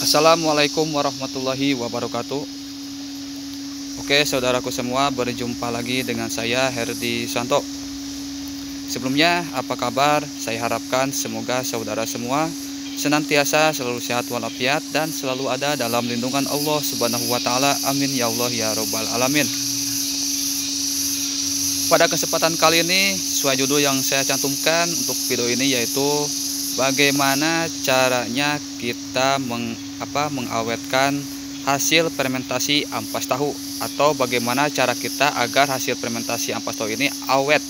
Assalamualaikum warahmatullahi wabarakatuh. Oke, saudaraku semua, berjumpa lagi dengan saya Herdi Santo. Sebelumnya, apa kabar? Saya harapkan semoga saudara semua senantiasa selalu sehat walafiat dan selalu ada dalam lindungan Allah Subhanahu wa taala. Amin ya Allah ya rabbal alamin. Pada kesempatan kali ini, sesuai judul yang saya cantumkan untuk video ini yaitu bagaimana caranya kita mengawetkan hasil fermentasi ampas tahu, atau bagaimana cara kita agar hasil fermentasi ampas tahu ini awet.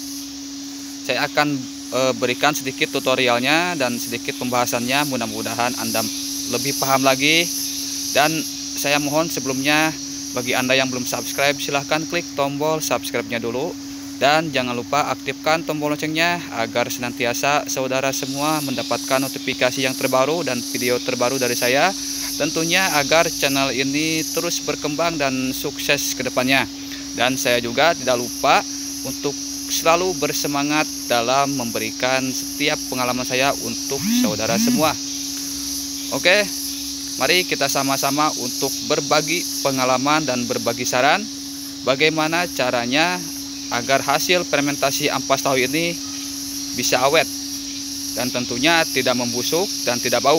Saya akan berikan sedikit tutorialnya dan sedikit pembahasannya, mudah-mudahan Anda lebih paham lagi. Dan saya mohon sebelumnya, bagi Anda yang belum subscribe, silahkan klik tombol subscribe-nya dulu. Dan jangan lupa aktifkan tombol loncengnya agar senantiasa saudara semua mendapatkan notifikasi yang terbaru dan video terbaru dari saya. Tentunya agar channel ini terus berkembang dan sukses ke depannya. Dan saya juga tidak lupa untuk selalu bersemangat dalam memberikan setiap pengalaman saya untuk saudara semua. Oke, mari kita sama-sama untuk berbagi pengalaman dan berbagi saran bagaimana caranya agar hasil fermentasi ampas tahu ini bisa awet dan tentunya tidak membusuk dan tidak bau.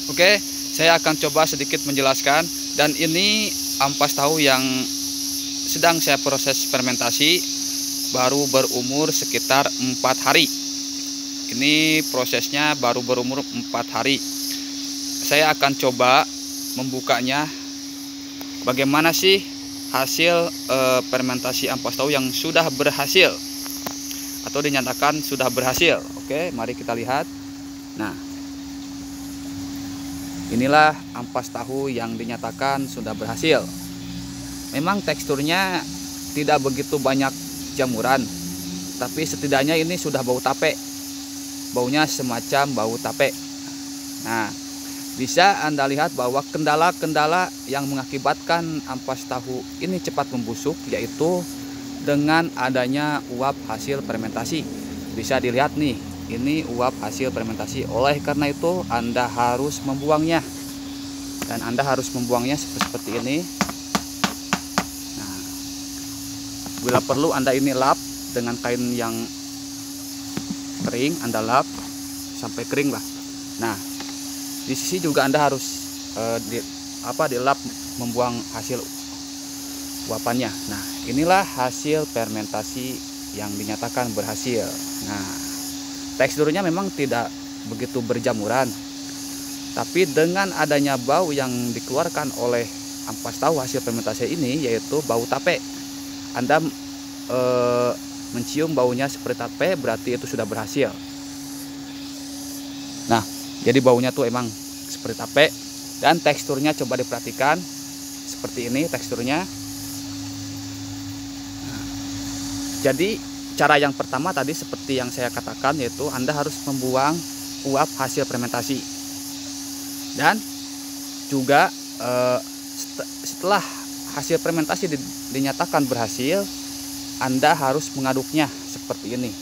Oke, saya akan coba sedikit menjelaskan. Dan ini ampas tahu yang sedang saya proses fermentasi, baru berumur sekitar 4 hari. Ini prosesnya baru berumur 4 hari. Saya akan coba membukanya, bagaimana sih hasil fermentasi ampas tahu yang sudah berhasil atau dinyatakan sudah berhasil. Oke, mari kita lihat. Nah, inilah ampas tahu yang dinyatakan sudah berhasil. Memang teksturnya tidak begitu banyak jamuran, tapi setidaknya ini sudah bau tape. Baunya semacam bau tape. Nah, bisa Anda lihat bahwa kendala-kendala yang mengakibatkan ampas tahu ini cepat membusuk yaitu dengan adanya uap hasil fermentasi. Bisa dilihat nih, ini uap hasil fermentasi. Oleh karena itu Anda harus membuangnya. Dan Anda harus membuangnya seperti ini. Nah, bila perlu Anda ini lap dengan kain yang kering, Anda lap sampai kering lah. Nah, di sisi juga Anda harus dilap membuang hasil uapannya. Nah, inilah hasil fermentasi yang dinyatakan berhasil. Nah, teksturnya memang tidak begitu berjamuran, tapi dengan adanya bau yang dikeluarkan oleh ampas tahu hasil fermentasi ini yaitu bau tape. Anda mencium baunya seperti tape, berarti itu sudah berhasil. Nah, jadi baunya tuh emang seperti tape. Dan teksturnya coba diperhatikan, seperti ini teksturnya. Jadi cara yang pertama tadi seperti yang saya katakan, yaitu Anda harus membuang uap hasil fermentasi. Dan juga setelah hasil fermentasi dinyatakan berhasil, Anda harus mengaduknya seperti ini.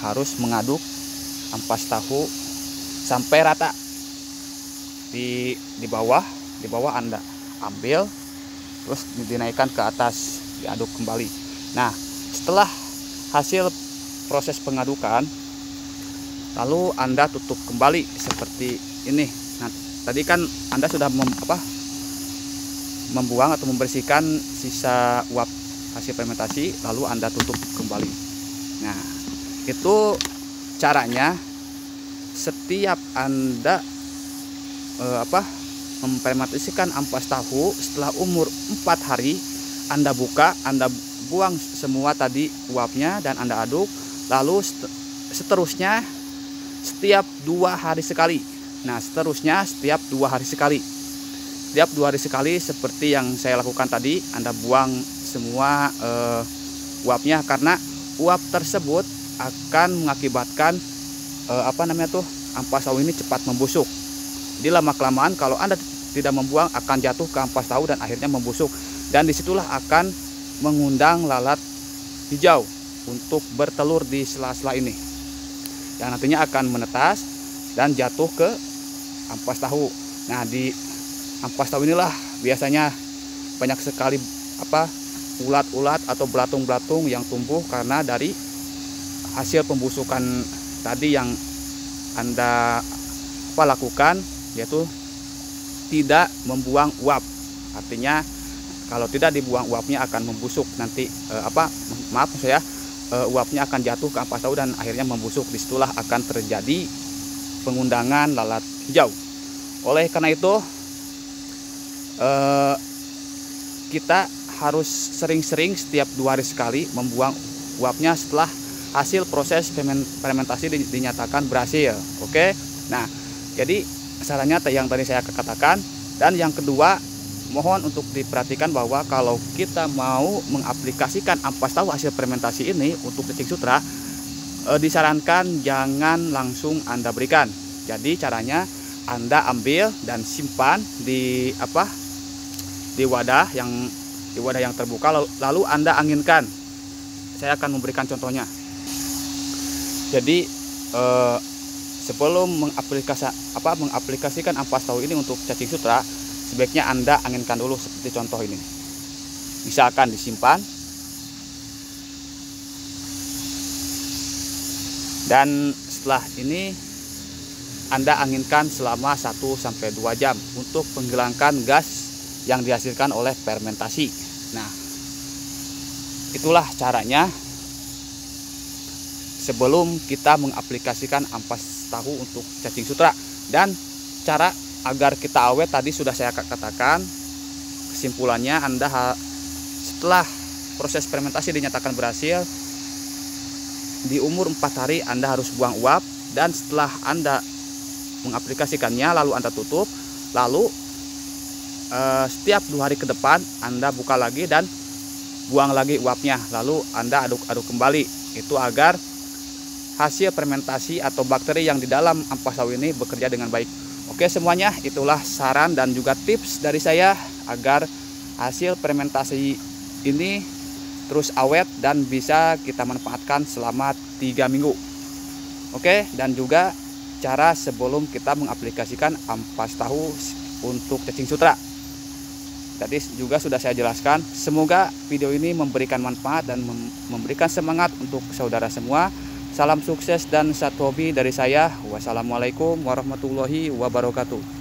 Harus mengaduk ampas tahu sampai rata. Di bawah Anda ambil, terus dinaikkan ke atas, diaduk kembali. Nah, setelah hasil proses pengadukan, lalu Anda tutup kembali seperti ini. Nah, tadi kan Anda sudah membuang atau membersihkan sisa uap hasil fermentasi, lalu Anda tutup kembali. Nah, itu caranya. Setiap Anda memfermentasikan ampas tahu setelah umur 4 hari, Anda buka, Anda buang semua tadi uapnya dan Anda aduk. Lalu seterusnya setiap 2 hari sekali. Nah, seterusnya setiap 2 hari sekali. Setiap 2 hari sekali seperti yang saya lakukan tadi, Anda buang semua uapnya, karena uap tersebut akan mengakibatkan ampas tahu ini cepat membusuk. Jadi lama-kelamaan kalau Anda tidak membuang akan jatuh ke ampas tahu dan akhirnya membusuk. Dan disitulah akan mengundang lalat hijau untuk bertelur di sela-sela ini, yang nantinya akan menetas dan jatuh ke ampas tahu. Nah, di ampas tahu inilah biasanya banyak sekali ulat-ulat atau belatung-belatung yang tumbuh karena dari hasil pembusukan tadi yang Anda lakukan, yaitu tidak membuang uap. Artinya kalau tidak dibuang uapnya akan membusuk nanti uapnya akan jatuh ke ampas tahu dan akhirnya membusuk. Disitulah akan terjadi pengundangan lalat hijau. Oleh karena itu kita harus sering-sering setiap 2 hari sekali membuang uapnya setelah hasil proses fermentasi dinyatakan berhasil. Oke. Nah, jadi sarannya yang tadi saya katakan. Dan yang kedua, mohon untuk diperhatikan bahwa kalau kita mau mengaplikasikan ampas tahu hasil fermentasi ini untuk cacing sutra, disarankan jangan langsung Anda berikan. Jadi caranya Anda ambil dan simpan di wadah yang terbuka, lalu Anda anginkan. Saya akan memberikan contohnya. Jadi sebelum mengaplikasikan ampas tahu ini untuk cacing sutra, sebaiknya Anda anginkan dulu seperti contoh ini. Misalkan disimpan dan setelah ini Anda anginkan selama 1-2 jam untuk menghilangkan gas yang dihasilkan oleh fermentasi. Nah, itulah caranya sebelum kita mengaplikasikan ampas tahu untuk cacing sutra. Dan cara agar kita awet tadi sudah saya katakan. Kesimpulannya, Anda setelah proses fermentasi dinyatakan berhasil, di umur 4 hari Anda harus buang uap, dan setelah Anda mengaplikasikannya lalu Anda tutup, lalu setiap 2 hari ke depan Anda buka lagi dan buang lagi uapnya, lalu Anda aduk-aduk kembali. Itu agar hasil fermentasi atau bakteri yang di dalam ampas tahu ini bekerja dengan baik. Oke semuanya, itulah saran dan juga tips dari saya agar hasil fermentasi ini terus awet dan bisa kita manfaatkan selama 3 minggu. Oke, dan juga cara sebelum kita mengaplikasikan ampas tahu untuk cacing sutra. Tadi juga sudah saya jelaskan. Semoga video ini memberikan manfaat dan memberikan semangat untuk saudara semua. Salam sukses dan satu hobi dari saya. Wassalamualaikum warahmatullahi wabarakatuh.